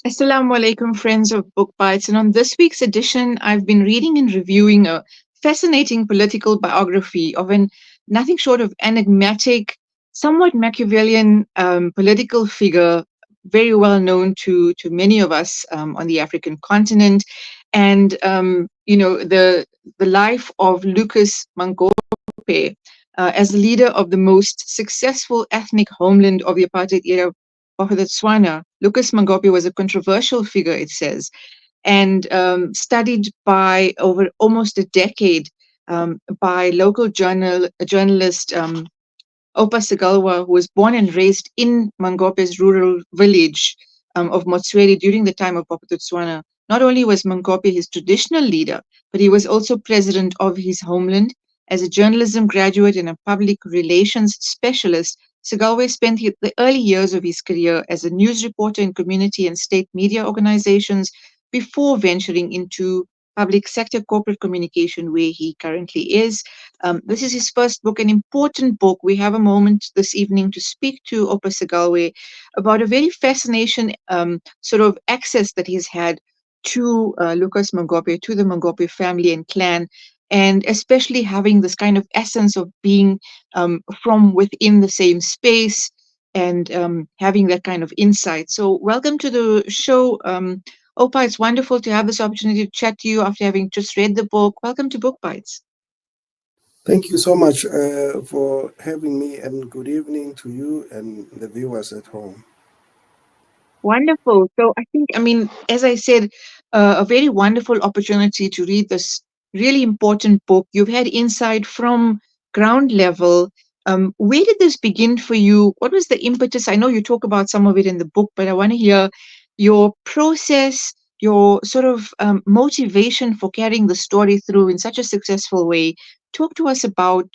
Assalamu alaikum, friends of BookBytes. And on this week's edition, I've been reading and reviewing a fascinating political biography of an nothing short of enigmatic, somewhat Machiavellian political figure, very well known to many of us on the African continent. And, the life of Lucas Mangope as the leader of the most successful ethnic homeland of the apartheid era of Botswana. Lucas Mangope was a controversial figure, it says, and studied by over almost a decade by local journalist Oupa Segalwe, who was born and raised in Mangope's rural village of Motswedi during the time of Botswana. Not only was Mangope his traditional leader, but he was also president of his homeland. As a journalism graduate and a public relations specialist, Segalwe spent the early years of his career as a news reporter in community and state media organizations before venturing into public sector corporate communication, where he currently is. This is his first book, an important book. We have a moment this evening to speak to Oupa Segalwe about a very fascination sort of access that he's had to Lucas Mangope, to the Mangope family and clan, and especially having this kind of essence of being from within the same space and having that kind of insight. So, welcome to the show. Opa, it's wonderful to have this opportunity to chat to you after having just read the book. Welcome to Book Bites. Thank you so much for having me, and good evening to you and the viewers at home. Wonderful. So I mean, as I said, a very wonderful opportunity to read this really important book. You've had insight from ground level. Where did this begin for you? What was the impetus? I know you talk about some of it in the book, but I want to hear your process, your sort of motivation for carrying the story through in such a successful way. Talk to us about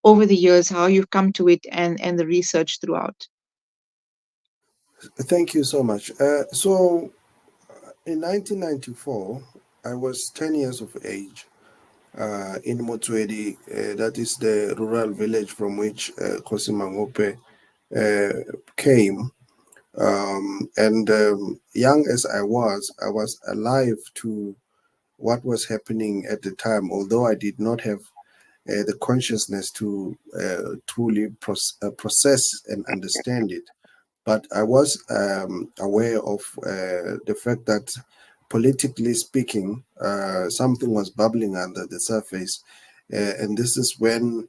over the years how you've come to it and the research throughout. Thank you so much. In 1994, I was 10 years of age in Motswedi. That is the rural village from which Kosi Mangope came. Young as I was alive to what was happening at the time, although I did not have the consciousness to truly process and understand it. But I was aware of the fact that, politically speaking, something was bubbling under the surface. And this is when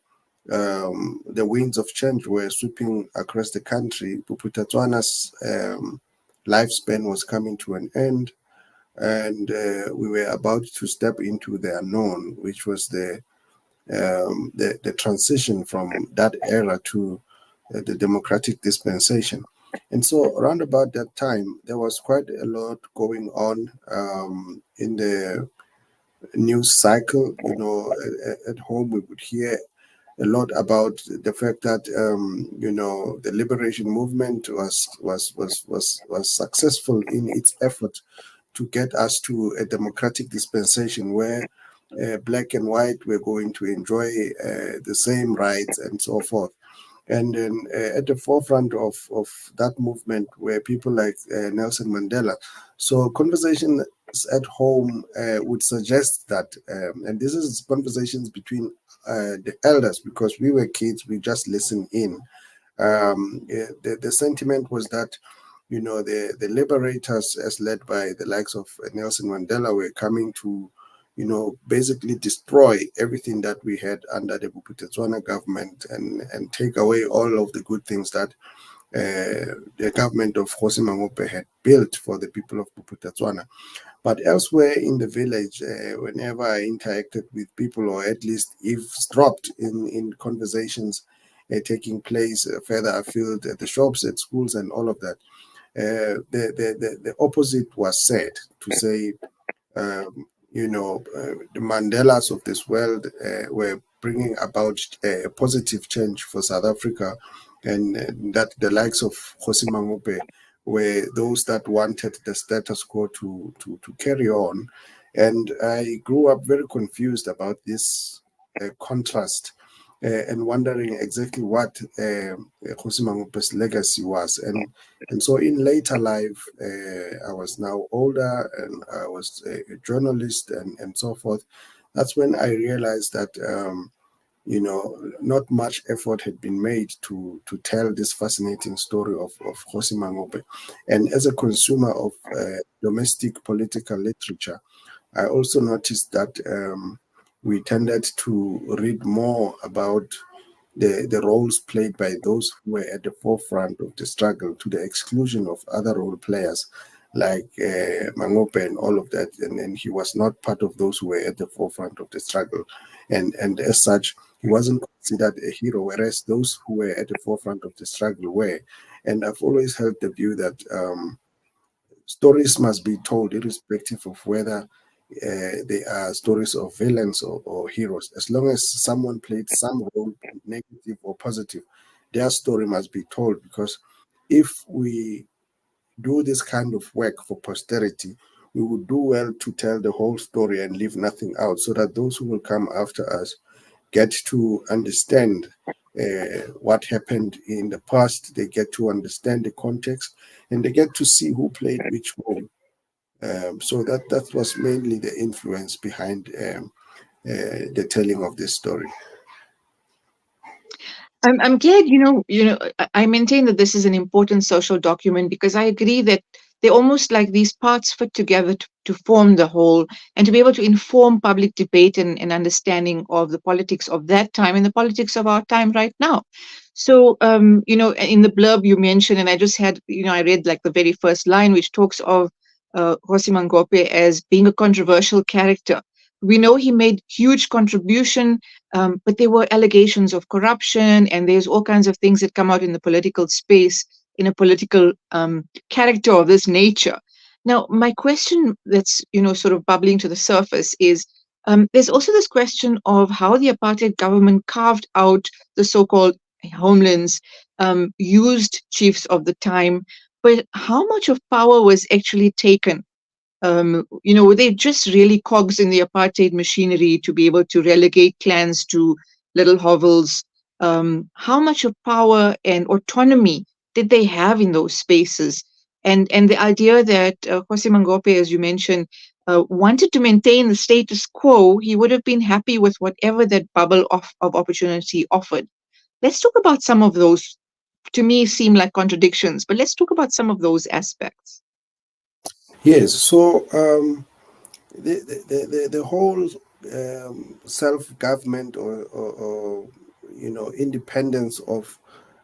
the winds of change were sweeping across the country. Bophuthatswana's lifespan was coming to an end, and we were about to step into the unknown, which was the transition from that era to the democratic dispensation. And so around about that time, there was quite a lot going on in the news cycle. At home we would hear a lot about the fact that the liberation movement was successful in its effort to get us to a democratic dispensation where black and white were going to enjoy the same rights and so forth. And then at the forefront of that movement were people like Nelson Mandela. So conversations at home would suggest that, and this is conversations between the elders, because we were kids, we just listened in. The sentiment was that, the liberators, as led by the likes of Nelson Mandela, were coming to, basically destroy everything that we had under the Bophuthatswana government, and take away all of the good things that the government of Kgosi Mangope had built for the people of Bophuthatswana. But elsewhere in the village, whenever I interacted with people, or at least eavesdropped in conversations taking place further afield at the shops, at schools, and all of that, the opposite was said, to say, the Mandelas of this world were bringing about a positive change for South Africa, and that the likes of Kgosi Mangope were those that wanted the status quo to carry on. And I grew up very confused about this contrast. and wondering exactly what Jose Mangope's legacy was. And so in later life, I was now older and I was a journalist and so forth. That's when I realized that, not much effort had been made to tell this fascinating story of Jose Mangope. And as a consumer of domestic political literature, I also noticed that we tended to read more about the roles played by those who were at the forefront of the struggle to the exclusion of other role players like Mangope and all of that. And he was not part of those who were at the forefront of the struggle. And as such, he wasn't considered a hero, whereas those who were at the forefront of the struggle were. And I've always held the view that stories must be told irrespective of whether they are stories of villains or heroes. As long as someone played some role, negative or positive, their story must be told. Because if we do this kind of work for posterity, we would do well to tell the whole story and leave nothing out, so that those who will come after us get to understand what happened in the past. They get to understand the context, and they get to see who played which role. So that was mainly the influence behind the telling of this story. I'm glad, I maintain that this is an important social document because I agree that they almost like these parts fit together to form the whole and to be able to inform public debate and understanding of the politics of that time and the politics of our time right now. So, in the blurb you mentioned, and I just had, I read like the very first line, which talks of Jose Mangope as being a controversial character. We know he made huge contribution, but there were allegations of corruption, and there's all kinds of things that come out in the political space in a political character of this nature. Now, my question that's sort of bubbling to the surface is there's also this question of how the apartheid government carved out the so-called homelands, used chiefs of the time, but how much of power was actually taken? Were they just really cogs in the apartheid machinery to be able to relegate clans to little hovels? How much of power and autonomy did they have in those spaces? And the idea that Jose Mangope, as you mentioned, wanted to maintain the status quo, he would have been happy with whatever that bubble of opportunity offered. Let's talk about some of those, to me, seem like contradictions, but let's talk about some of those aspects. Yes. So the whole self government or independence of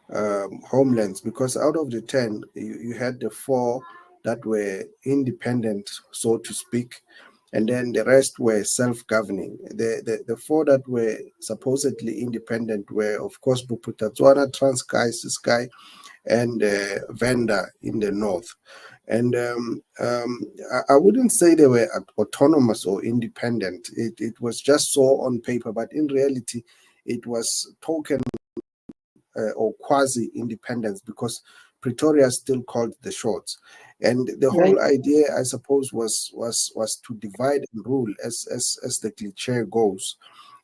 homelands, because out of the 10 you had the four that were independent, so to speak, and then the rest were self-governing. The four that were supposedly independent were, of course, Buputatswana, Transkei, Ciskei, and Venda in the north. And I wouldn't say they were autonomous or independent. It was just so on paper, but in reality, it was token or quasi independence, because Pretoria still called the shots. And the Right. whole idea, I suppose, was to divide and rule, as the cliche goes.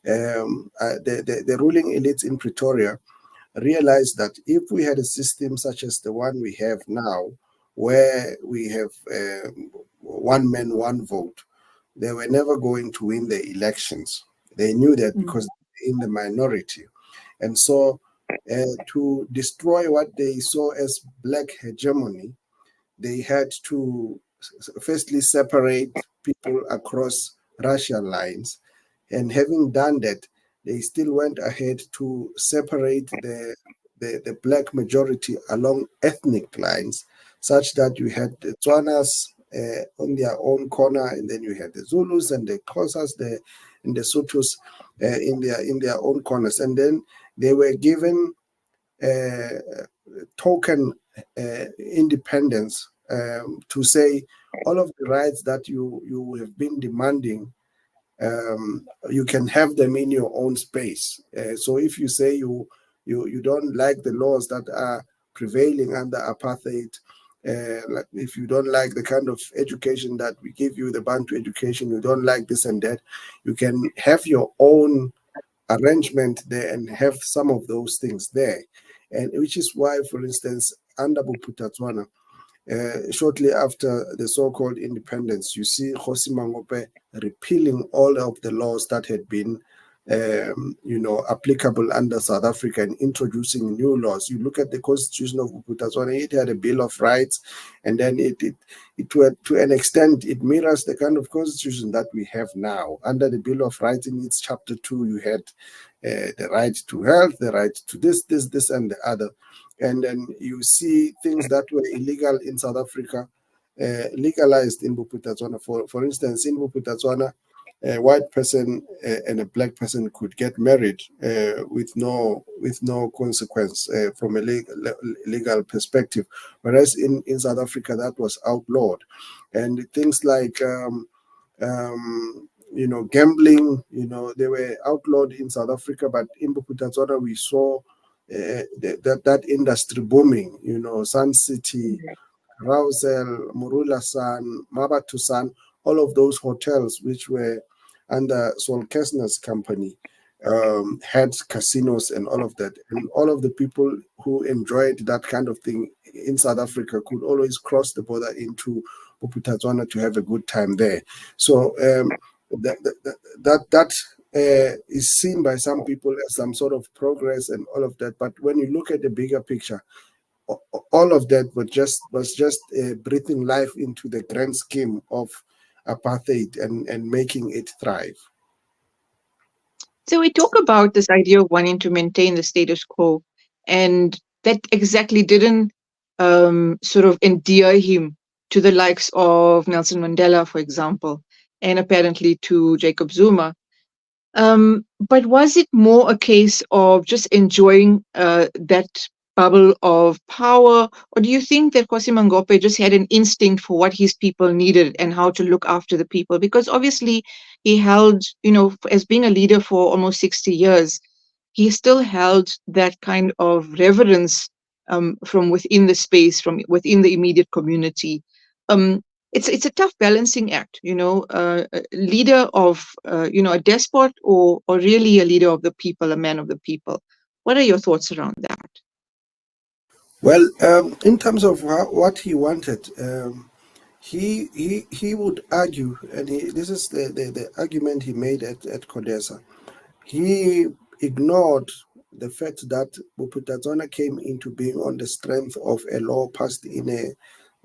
The ruling elites in Pretoria realized that if we had a system such as the one we have now, where we have one man, one vote, they were never going to win the elections. They knew that Mm. because in the minority. And so to destroy what they saw as black hegemony, they had to firstly separate people across racial lines. And having done that, they still went ahead to separate the black majority along ethnic lines, such that you had the Tswanas on their own corner, and then you had the Zulus and the Xhosas and the Sothos in their own corners. And then they were given token independence, to say all of the rights that you have been demanding, you can have them in your own space. So if you say you don't like the laws that are prevailing under apartheid, like if you don't like the kind of education that we give you, the Bantu education, you don't like this and that, you can have your own arrangement there and have some of those things there. And which is why, for instance, under Boputatswana, shortly after the so-called independence, you see Kgosi Mangope repealing all of the laws that had been, applicable under South Africa and introducing new laws. You look at the Constitution of Bophuthatswana; it had a Bill of Rights, and then to an extent, it mirrors the kind of constitution that we have now. Under the Bill of Rights, in its Chapter 2, you had the right to health, the right to this, and the other. And then you see things that were illegal in South Africa legalized in Bophuthatswana. For instance, in Bophuthatswana, a white person and a black person could get married with no consequence from a legal perspective, whereas in South Africa that was outlawed, and things like gambling, they were outlawed in South Africa, but in Bophuthatswana we saw that industry booming. Sun City, Rousel, Morula San, Mabatu San, all of those hotels which were under Sol Kessner's company had casinos and all of that. And all of the people who enjoyed that kind of thing in South Africa could always cross the border into Bophuthatswana to have a good time there. So that is seen by some people as some sort of progress and all of that. But when you look at the bigger picture, all of that was just breathing life into the grand scheme of apartheid and making it thrive. So we talk about this idea of wanting to maintain the status quo, and that exactly didn't sort of endear him to the likes of Nelson Mandela, for example, and apparently to Jacob Zuma. But was it more a case of just enjoying that bubble of power, or do you think that Kgosi Mangope just had an instinct for what his people needed and how to look after the people? Because obviously he held, as being a leader for almost 60 years, he still held that kind of reverence from within the space, from within the immediate community. Um, it's a tough balancing act, a leader of a despot, or really a leader of the people, a man of the people. What are your thoughts around that? Well, in terms of what he wanted, he would argue, and this is the argument he made at Codesa. He ignored the fact that Bophuthatswana came into being on the strength of a law passed in a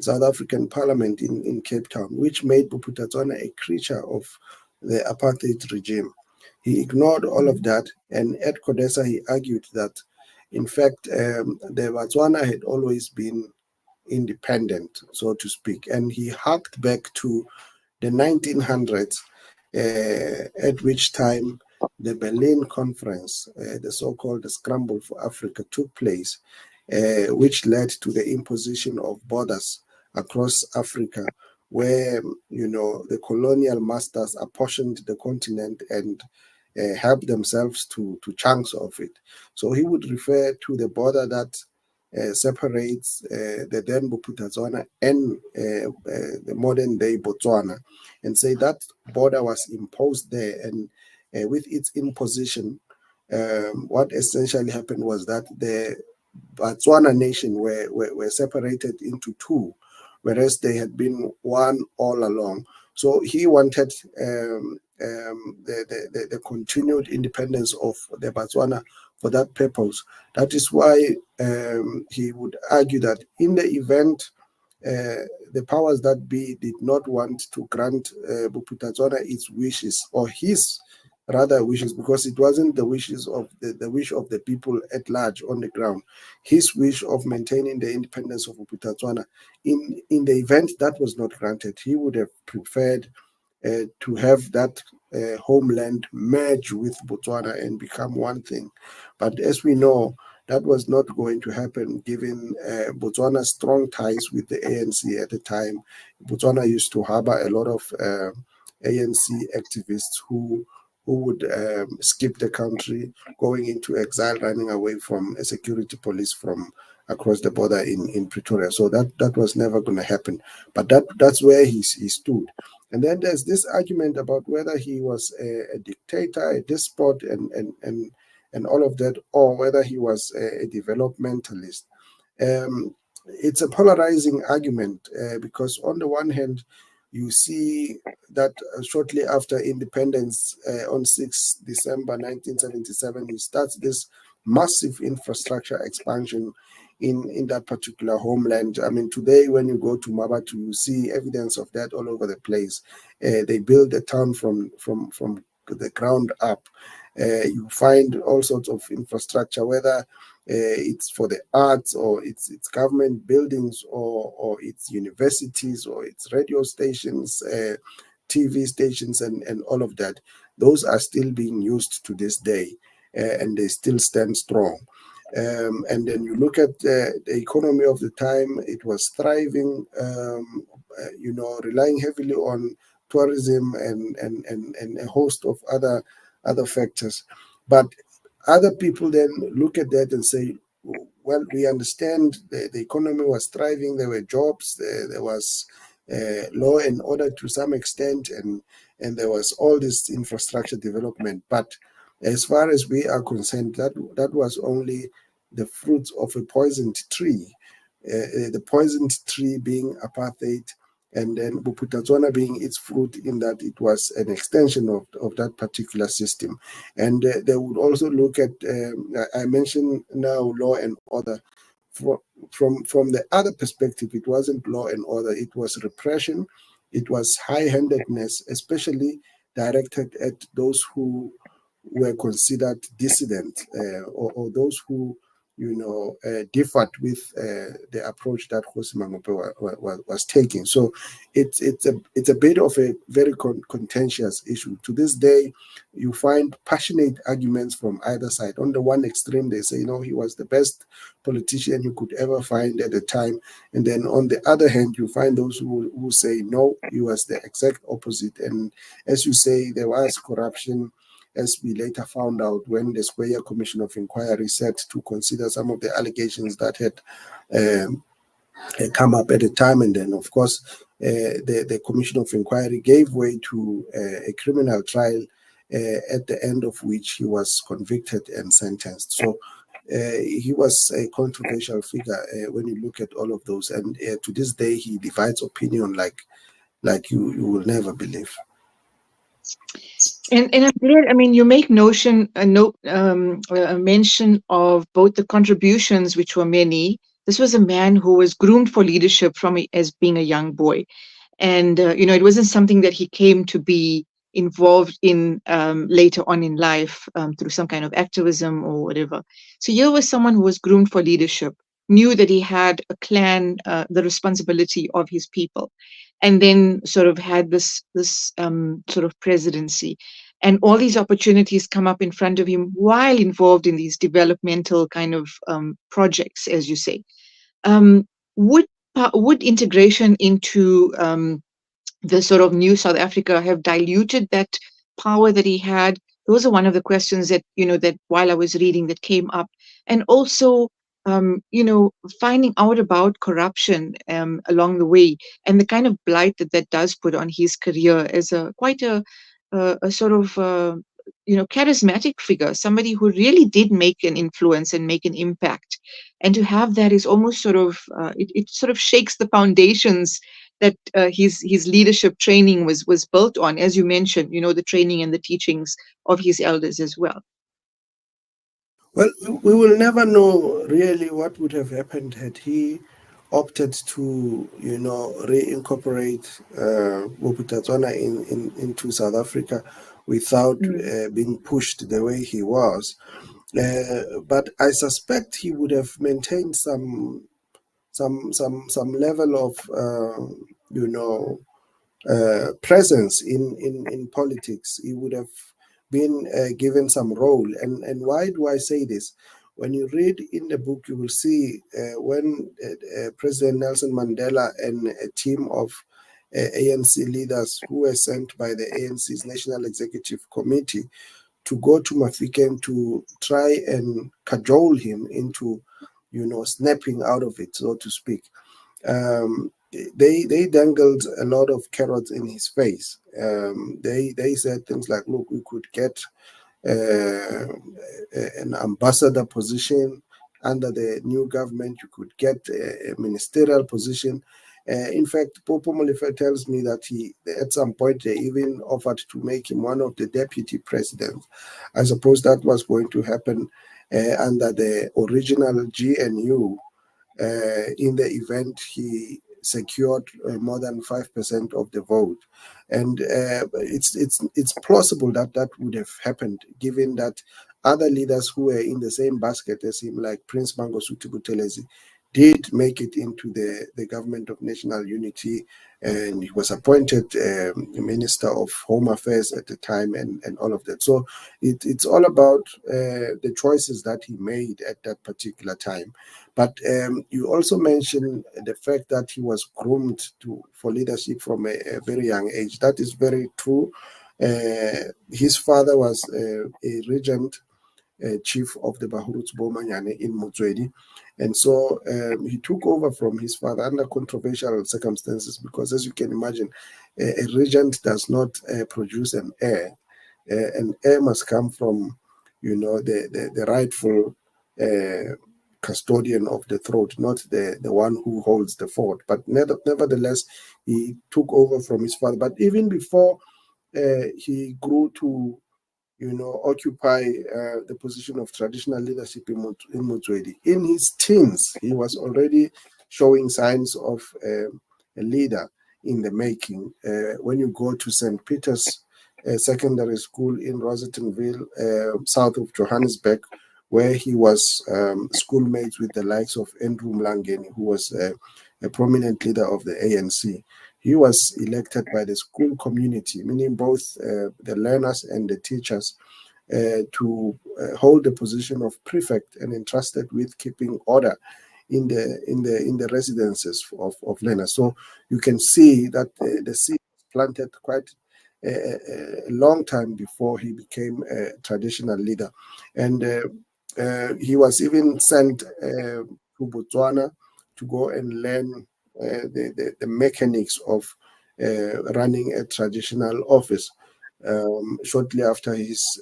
South African parliament in Cape Town, which made Bophuthatswana a creature of the apartheid regime. He ignored all of that, and at Codesa he argued that, in fact, the Botswana had always been independent, so to speak, and he harked back to the 1900s, at which time the Berlin Conference, the so-called Scramble for Africa, took place, which led to the imposition of borders across Africa, where the colonial masters apportioned the continent and helped themselves to chunks of it. So he would refer to the border that separates the then Bophuthatswana and the modern day Botswana, and say that border was imposed there. And with its imposition, what essentially happened was that the Botswana nation were separated into two, whereas they had been one all along. So he wanted the continued independence of the Botswana for that purpose. That is why he would argue that in the event the powers that be did not want to grant Bophuthatswana its wishes, or his rather wishes, because it wasn't the wishes of the wish of the people at large on the ground, his wish of maintaining the independence of Bophuthatswana. In the event that was not granted, he would have preferred to have that homeland merge with Botswana and become one thing. But as we know, that was not going to happen given Botswana's strong ties with the ANC at the time. Botswana used to harbor a lot of ANC activists who would skip the country, going into exile, running away from a security police from across the border in Pretoria. So that was never going to happen. But that's where he stood. And then there's this argument about whether he was a dictator, a despot, and all of that, or whether he was a developmentalist. Um, it's a polarizing argument because on the one hand, you see that shortly after independence on 6 December 1977, he starts this massive infrastructure expansion in that particular homeland. I mean, today when you go to Mabatu, you see evidence of that all over the place. They build the town from the ground up. You find all sorts of infrastructure, whether it's for the arts or it's government buildings or it's universities or it's radio stations, TV stations, and all of that. Those are still being used to this day, and they still stand strong. And then you look at the economy of the time; it was thriving, relying heavily on tourism and a host of other factors. But other people then look at that and say, well, we understand the economy was thriving, there were jobs, there was law and order to some extent, and there was all this infrastructure development. But as far as we are concerned, that was only the fruits of a poisoned tree, the poisoned tree being apartheid, and then Buputatswana being its fruit in that it was an extension of that particular system. And they would also look at, I mentioned now law and order. From the other perspective, it wasn't law and order, it was repression, it was high-handedness, especially directed at those who were considered dissident or those who differed with the approach that Jose Mangope was taking. So it's a bit of a very contentious issue. To this day, you find passionate arguments from either side. On the one extreme, they say, he was the best politician you could ever find at the time. And then on the other hand, you find those who say, no, he was the exact opposite. And as you say, there was corruption, as we later found out when the Square Commission of Inquiry set to consider some of the allegations that um, had come up at the time. And then, of course, the Commission of Inquiry gave way to a criminal trial, at the end of which he was convicted and sentenced. So he was a controversial figure when you look at all of those. And to this day, he divides opinion like you will never believe. And I'm glad. I mean, you make a mention of both the contributions, which were many. This was a man who was groomed for leadership as being a young boy, and it wasn't something that he came to be involved in later on in life through some kind of activism or whatever. So here was someone who was groomed for leadership, knew that he had a clan, the responsibility of his people, and then sort of had this sort of presidency, and all these opportunities come up in front of him while involved in these developmental kind of projects, as you say. Um, would would integration into the sort of new South Africa have diluted that power that he had? Those are one of the questions that that while I was reading that came up, and also finding out about corruption along the way, and the kind of blight that does put on his career as quite a sort of charismatic figure, somebody who really did make an influence and make an impact. And to have that is almost sort of it sort of shakes the foundations that his leadership training was built on, as you mentioned, the training and the teachings of his elders as well. Well, we will never know really what would have happened had he opted to, reincorporate Moputatswana into South Africa without Mm. being pushed the way he was. But I suspect he would have maintained some level of, presence in politics. He would have been given some role. And why do I say this? When you read in the book, you will see when President Nelson Mandela and a team of ANC leaders who were sent by the ANC's National Executive Committee to go to Mafikeng to try and cajole him into, snapping out of it, so to speak. they dangled a lot of carrots in his face. They said things like, look, we could get uh, an ambassador position under the new government. You could get a ministerial position. In fact, Popo Molefe tells me that he, at some point, they even offered to make him one of the deputy presidents. I suppose that was going to happen under the original GNU. In the event, he secured more than 5% of the vote, and it's plausible that that would have happened, given that other leaders who were in the same basket as him, like Prince Mangosuthu Buthelezi, did make it into the government of national unity, and he was appointed Minister of Home Affairs at the time, and all of that. So it's all about the choices that he made at that particular time. But you also mentioned the fact that he was groomed for leadership from a very young age. That is very true. His father was a regent chief of the Bahuruts Bomanyane in Motswedi. And so he took over from his father under controversial circumstances because, as you can imagine, a regent does not produce an heir. An heir must come from, the rightful custodian of the throat, not the one who holds the fort. But nevertheless, he took over from his father. But even before he grew to occupy the position of traditional leadership in Motswedi. In his teens, he was already showing signs of a leader in the making. When you go to St. Peter's Secondary School in Rosettenville, south of Johannesburg, where he was schoolmates with the likes of Andrew Mlangeni, who was a prominent leader of the ANC. He was elected by the school community, meaning both the learners and the teachers, to hold the position of prefect and entrusted with keeping order in the residences of learners. So you can see that the seed was planted quite a long time before he became a traditional leader, and he was even sent to Botswana to go and learn the mechanics of running a traditional office shortly after his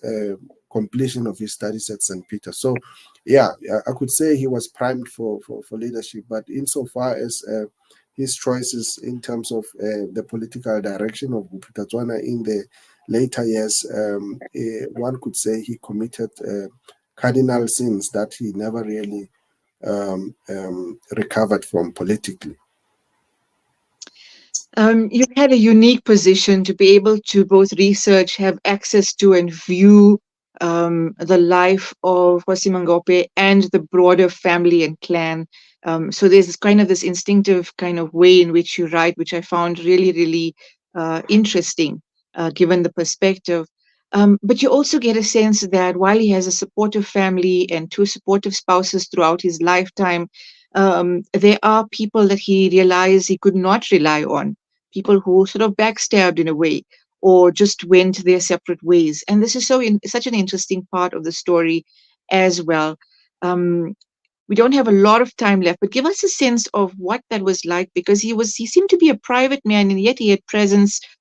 completion of his studies at St. Peter. So, yeah, I could say he was primed for leadership, but insofar as his choices in terms of the political direction of Bophuthatswana in the later years, one could say he committed cardinal sins that he never really recovered from politically. You had a unique position to be able to both research, have access to, and view the life of Hosi Mangope and the broader family and clan. So there's kind of this instinctive kind of way in which you write, which I found really, really interesting, given the perspective. But you also get a sense that while he has a supportive family and two supportive spouses throughout his lifetime, there are people that he realized he could not rely on, people who sort of backstabbed in a way or just went their separate ways. And this is such an interesting part of the story as well. Um, we don't have a lot of time left, but give us a sense of what that was like, because he seemed to be a private man, and yet he had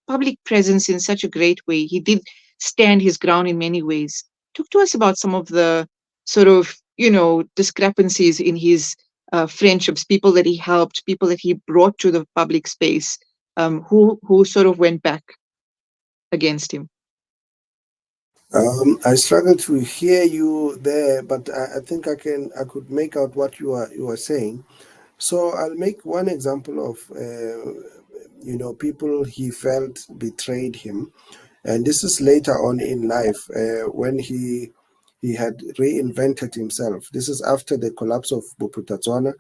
public presence in such a great way. He did stand his ground in many ways. Talk to us about some of the sort of discrepancies in his friendships, people that he helped, people that he brought to the public space, who sort of went back against him. I struggle to hear you there, but I think I could make out what you are saying. So I'll make one example of people he felt betrayed him, and this is later on in life when he had reinvented himself. This is after the collapse of Bophuthatswana.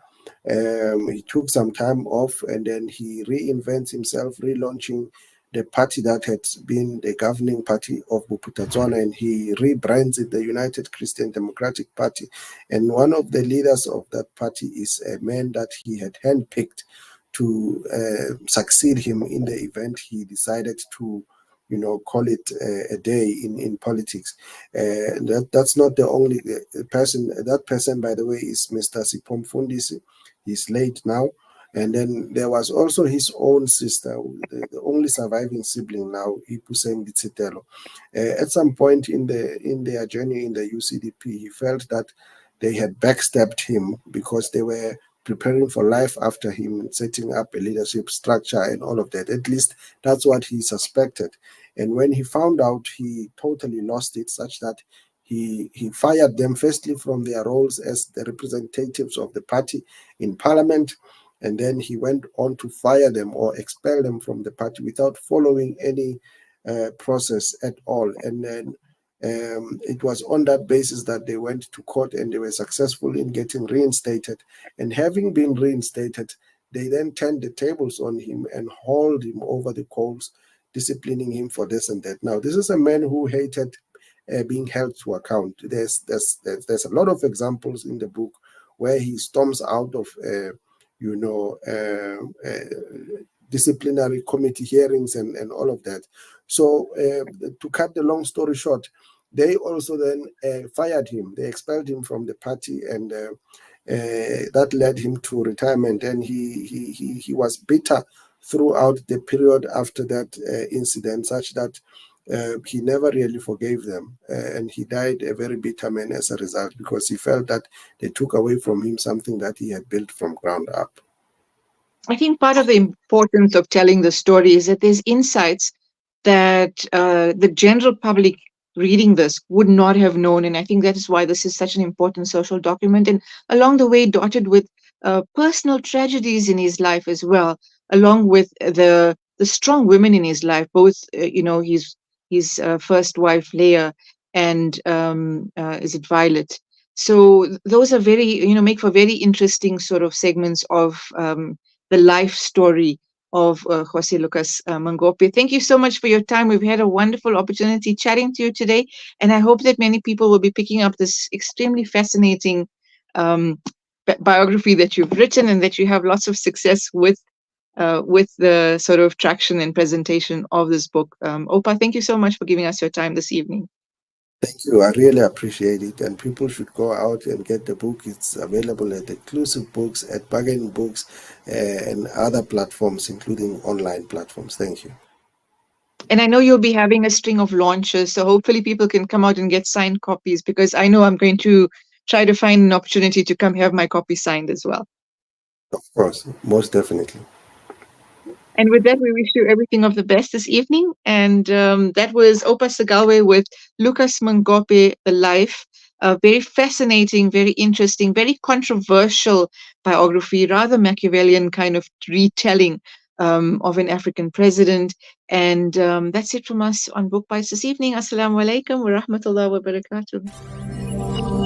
He took some time off, and then he reinvents himself, relaunching the party that had been the governing party of Bophuthatswana, and he rebrands it the United Christian Democratic Party. And one of the leaders of that party is a man that he had handpicked to succeed him in the event he decided to call it a day in politics. That's not the only person. That person, by the way, is Mr. Sipho Mfundisi. He's late now. And then there was also his own sister, the only surviving sibling now, Ipuseng Ditsitelo. At some point in their journey in the UCDP, he felt that they had backstabbed him because they were preparing for life after him, setting up a leadership structure and all of that. At least that's what he suspected. And when he found out, he totally lost it, such that he fired them firstly from their roles as the representatives of the party in parliament, and then he went on to fire them or expel them from the party without following any process at all. And then it was on that basis that they went to court and they were successful in getting reinstated. And having been reinstated, they then turned the tables on him and hauled him over the coals, disciplining him for this and that. Now, this is a man who hated being held to account. There's a lot of examples in the book where he storms out of you know, disciplinary committee hearings and all of that. So to cut the long story short, they also then fired him. They expelled him from the party, and that led him to retirement. And he was bitter throughout the period after that incident, such that he never really forgave them. And he died a very bitter man as a result, because he felt that they took away from him something that he had built from ground up. I think part of the importance of telling the story is that there's insights that the general public reading this would not have known. And I think that is why this is such an important social document. And along the way, dotted with personal tragedies in his life as well, along with the strong women in his life, both, his first wife, Leah, and is it Violet? So those are very, make for very interesting sort of segments of the life story of Jose Lucas Mangope. Thank you so much for your time. We've had a wonderful opportunity chatting to you today, and I hope that many people will be picking up this extremely fascinating biography that you've written, and that you have lots of success with the sort of traction and presentation of this book. Oupa, thank you so much for giving us your time this evening. Thank you. I really appreciate it. And people should go out and get the book. It's available at Exclusive Books, at Bargain Books, and other platforms, including online platforms. Thank you. And I know you'll be having a string of launches, so hopefully people can come out and get signed copies, because I know I'm going to try to find an opportunity to come have my copy signed as well. Of course, most definitely. And with that, we wish you everything of the best this evening. And that was Oupa Segalwe with Lucas Mangope, The Life. A very fascinating, very interesting, very controversial biography, rather Machiavellian kind of retelling of an African president. And that's it from us on BookBytes this evening. Assalamu alaikum wa rahmatullahi wa barakatuh.